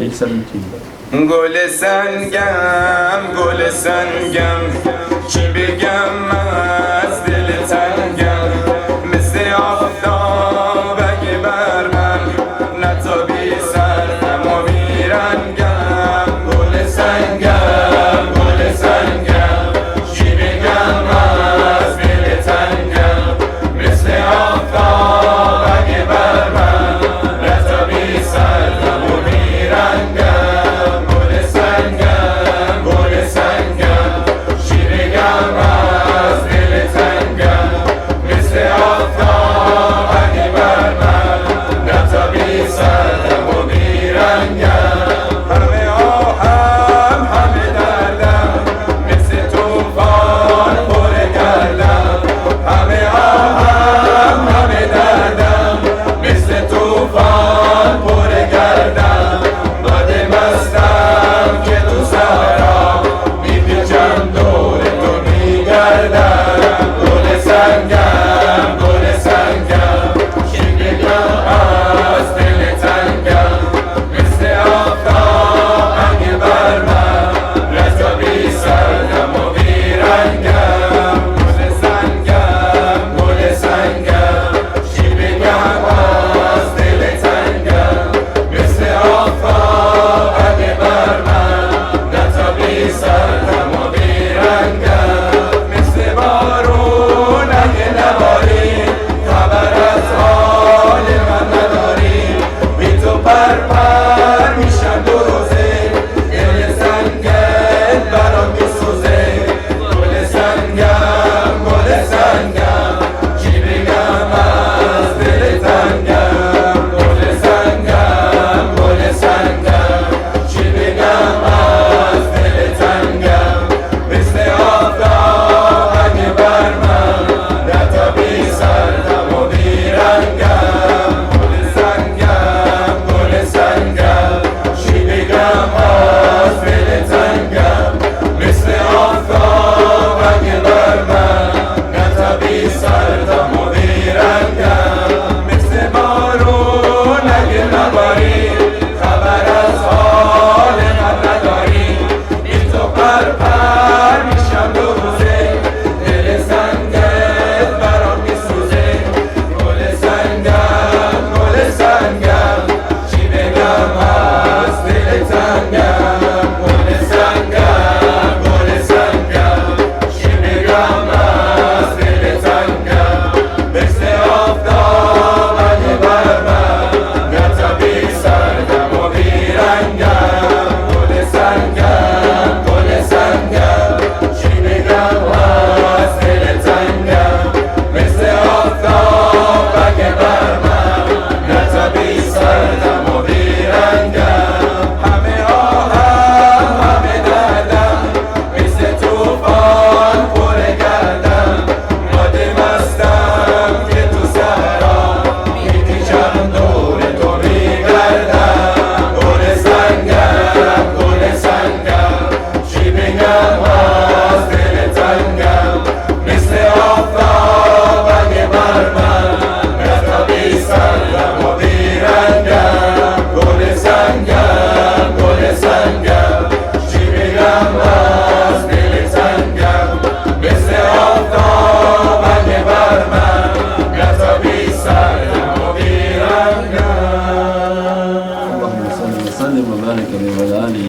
خیلی سر میتونیم. گل سنگم چی بگم از دل تنگم، مثل آفتاب اگه بر من نتابی سرم و بیرنگم. گل سنگم چی بگم از دل تنگم، مثل آفتاب اگه بر من نتابی سرم و بیرنگم. اللهم صل وسلم وبارك عليه وعلى آله